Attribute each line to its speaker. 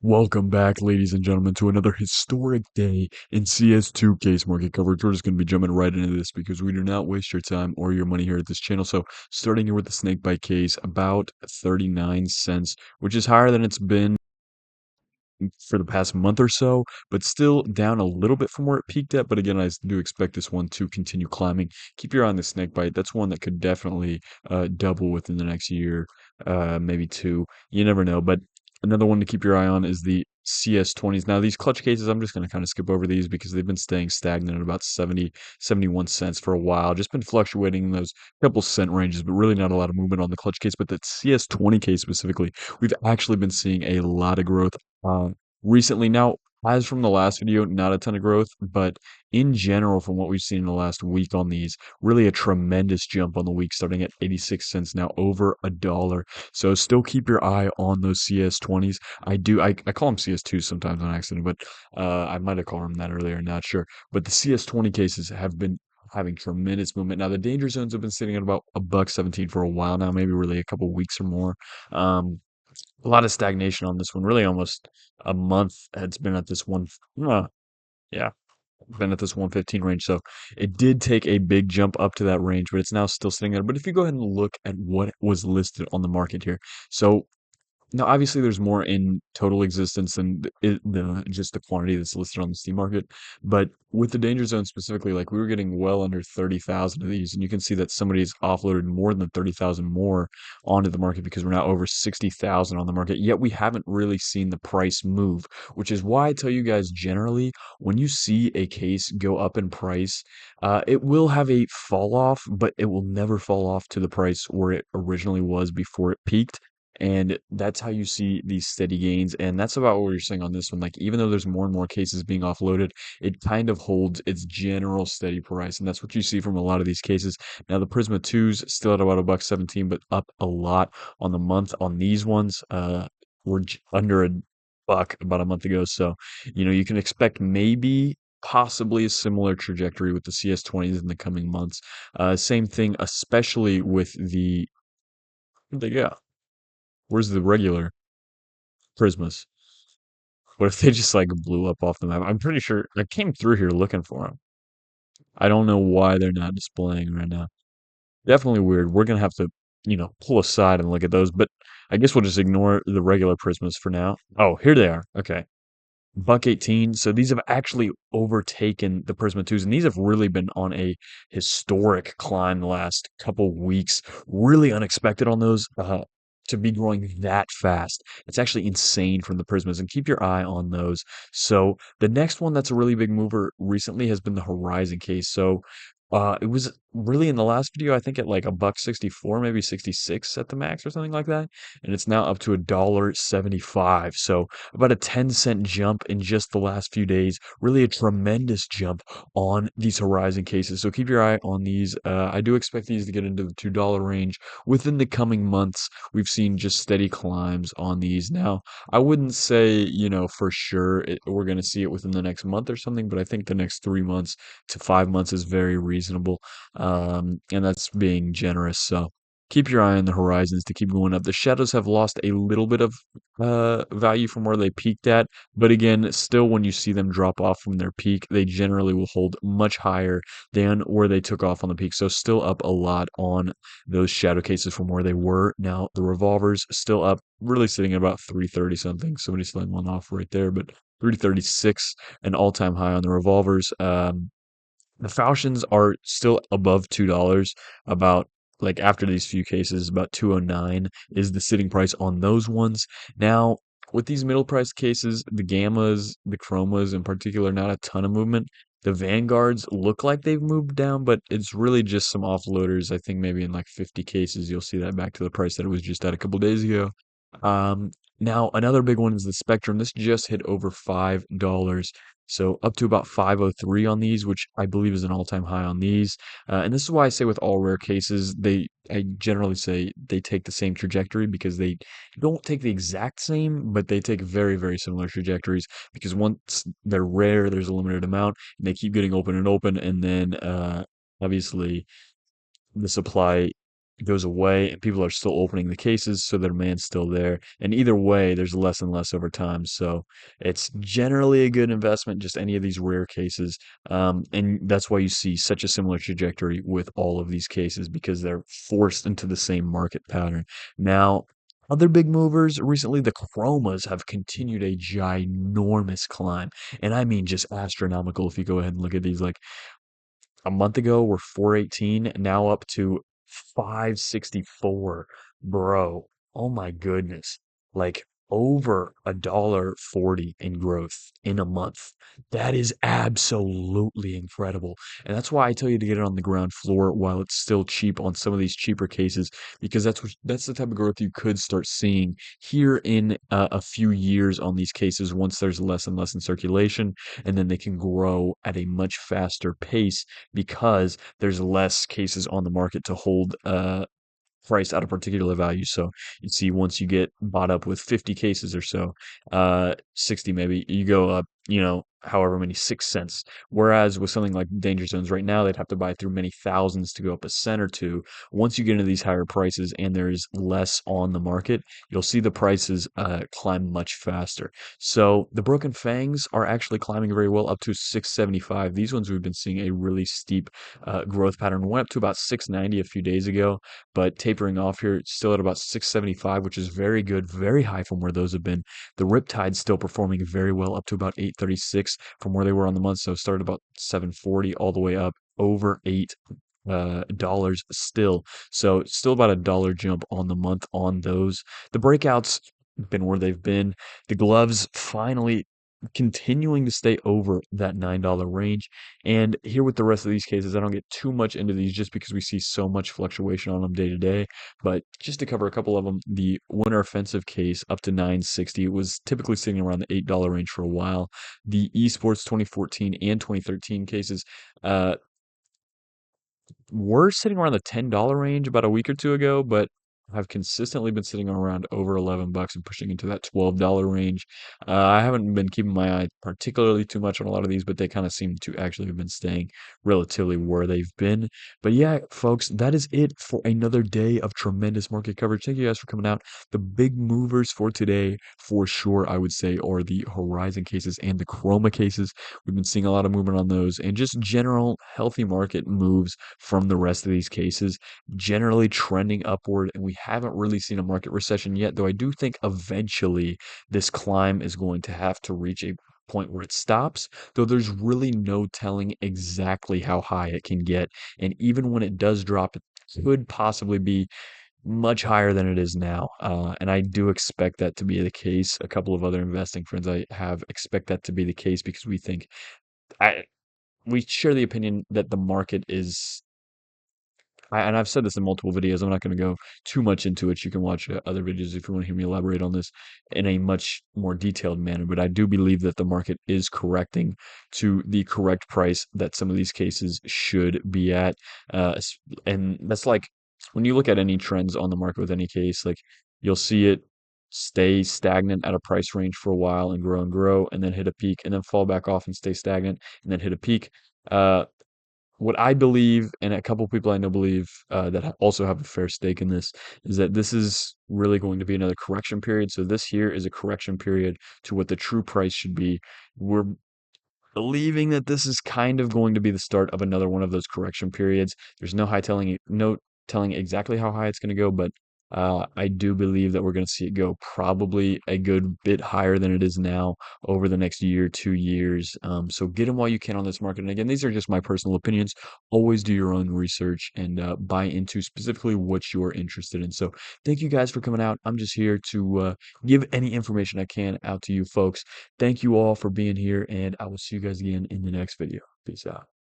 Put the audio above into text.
Speaker 1: Welcome back, ladies and gentlemen, to another historic day in CS2 case market coverage. We're just going to be jumping right into this because we do not waste your time or your money here at this channel. So, starting here with the snake bite case, about 39 cents, which is higher than it's been for the past month or so, but still down a little bit from where it peaked at. But again, I do expect this one to continue climbing. Keep your eye on the snake bite. That's one that could definitely double within the next year, maybe two. You never know. But another one to keep your eye on is the CS20s. Now, these clutch cases, I'm just going to kind of skip over these because they've been staying stagnant at about 70, 71 cents for a while. Just been fluctuating in those couple cent ranges, but really not a lot of movement on the clutch case. But the CS20 case specifically, we've actually been seeing a lot of growth recently. Now, as from the last video, not a ton of growth, but in general, from what we've seen in the last week on these, really a tremendous jump on the week, starting at 86 cents, now over $1. So still keep your eye on those CS20s. I call them CS2s sometimes on accident, but I might have called them that earlier, not sure. But the CS20 cases have been having tremendous movement. Now the danger zones have been sitting at about a buck 17 for a while now, maybe really a couple weeks or more. A lot of stagnation on this one. Really, almost a month it's been at this one. Yeah, been at this 115 range. So it did take a big jump up to that range, but it's now still sitting there. But if you go ahead and look at what was listed on the market here, so now, obviously, there's more in total existence than just the quantity that's listed on the Steam market. But with the danger zone specifically, like we were getting well under 30,000 of these, and you can see that somebody's offloaded more than 30,000 more onto the market because we're now over 60,000 on the market. Yet we haven't really seen the price move, which is why I tell you guys generally when you see a case go up in price, it will have a fall off, but it will never fall off to the price where it originally was before it peaked, and that's how you see these steady gains. And that's about what you're saying on this one. Like, even though there's more and more cases being offloaded, it kind of holds its general steady price. And that's what you see from a lot of these cases. Now, the Prisma 2s still at about a buck 17, but up a lot on the month on these ones. We're under a buck about a month ago. So, you can expect maybe possibly a similar trajectory with the CS20s in the coming months. Same thing, especially with yeah. Where's the regular Prismas? What if they just like blew up off the map? I'm pretty sure I came through here looking for them. I don't know why they're not displaying right now. Definitely weird. We're gonna have to, pull aside and look at those, but I guess we'll just ignore the regular Prismas for now. Oh, here they are. Okay. Buck 18. So these have actually overtaken the Prisma 2s, and these have really been on a historic climb the last couple weeks. Really unexpected on those. To be growing that fast. It's actually insane from the Prismas, and keep your eye on those. So the next one that's a really big mover recently has been the Horizon case. So it was really in the last video, I think at like a buck 64, maybe 66 at the max or something like that. And it's now up to $1.75. So about a 10-cent jump in just the last few days. Really a tremendous jump on these Horizon cases. So keep your eye on these. I do expect these to get into the $2 range within the coming months. We've seen just steady climbs on these. Now, I wouldn't say, for sure we're going to see it within the next month or something, but I think the next 3 months to 5 months is very reasonable. And that's being generous. So keep your eye on the horizons to keep going up. The shadows have lost a little bit of value from where they peaked at, but again, still when you see them drop off from their peak, they generally will hold much higher than where they took off on the peak. So still up a lot on those shadow cases from where they were. Now the revolvers still up, really sitting at about 330 something. Somebody's letting one off right there, but 336, an all-time high on the revolvers. The Falchions are still above $2. About like after these few cases, about 209 is the sitting price on those ones. Now, with these middle price cases, the Gammas, the Chromas in particular, not a ton of movement. The Vanguards look like they've moved down, but it's really just some offloaders. I think maybe in like 50 cases, you'll see that back to the price that it was just at a couple days ago. Um, Now another big one is the Spectrum. This just hit over $5. So up to about 503 on these, which I believe is an all-time high on these. And this is why I say with all rare cases, I generally say they take the same trajectory because they don't take the exact same, but they take very, very similar trajectories because once they're rare, there's a limited amount and they keep getting open and open. And then, obviously the supply goes away and people are still opening the cases, so the demand's still there. And either way, there's less and less over time. So it's generally a good investment, just any of these rare cases. And that's why you see such a similar trajectory with all of these cases because they're forced into the same market pattern. Now, other big movers recently, the chromas have continued a ginormous climb. And I mean just astronomical. If you go ahead and look at these, like a month ago we're 418, now up to 564. Bro, oh my goodness. Like over $1.40 in growth in a month. That is absolutely incredible. And that's why I tell you to get it on the ground floor while it's still cheap on some of these cheaper cases, because that's the type of growth you could start seeing here in a few years on these cases once there's less and less in circulation, and then they can grow at a much faster pace because there's less cases on the market to hold priced at a particular value. So you see, once you get bought up with 50 cases or so, 60 maybe, you go up, however many, 6 cents. Whereas with something like danger zones right now, they'd have to buy through many thousands to go up a cent or two. Once you get into these higher prices and there's less on the market, you'll see the prices climb much faster. So the broken fangs are actually climbing very well up to 675. These ones we've been seeing a really steep growth pattern. Went up to about 690 a few days ago, but tapering off here, still at about 675, which is very good, very high from where those have been. The Riptide's still performing very well, up to about 836 from where they were on the month. So started about 740 all the way up over $8 still. So still about $1 jump on the month on those. The breakouts been where they've been. The gloves finally continuing to stay over that $9 range. And here with the rest of these cases, I don't get too much into these just because we see so much fluctuation on them day to day. But just to cover a couple of them, the winter offensive case up to 960 was typically sitting around the $8 range for a while. The esports 2014 and 2013 cases, were sitting around the $10 range about a week or two ago, but have consistently been sitting around over $11 and pushing into that $12 range. I haven't been keeping my eye particularly too much on a lot of these, but they kind of seem to actually have been staying relatively where they've been. But yeah, folks, that is it for another day of tremendous market coverage. Thank you guys for coming out. The big movers for today, for sure, I would say, are the Horizon cases and the Chroma cases. We've been seeing a lot of movement on those, and just general healthy market moves from the rest of these cases, generally trending upward. And we haven't really seen a market recession yet, though I do think eventually this climb is going to have to reach a point where it stops, though there's really no telling exactly how high it can get. And even when it does drop, it could possibly be much higher than it is now. And I do expect that to be the case. A couple of other investing friends I have expect that to be the case because I, we share the opinion that the market is, and I've said this in multiple videos. I'm not going to go too much into it. You can watch other videos if you want to hear me elaborate on this in a much more detailed manner. But I do believe that the market is correcting to the correct price that some of these cases should be at. And that's like when you look at any trends on the market with any case, like you'll see it stay stagnant at a price range for a while and grow, and then hit a peak, and then fall back off and stay stagnant, and then hit a peak. Uh, what I believe, and a couple people I know believe that also have a fair stake in this, is that this is really going to be another correction period. So this here is a correction period to what the true price should be. We're believing that this is kind of going to be the start of another one of those correction periods. There's no telling exactly how high it's going to go, but I do believe that we're going to see it go probably a good bit higher than it is now over the next year, 2 years. So get in while you can on this market. And again, these are just my personal opinions. Always do your own research and buy into specifically what you're interested in. So thank you guys for coming out. I'm just here to give any information I can out to you folks. Thank you all for being here, and I will see you guys again in the next video. Peace out.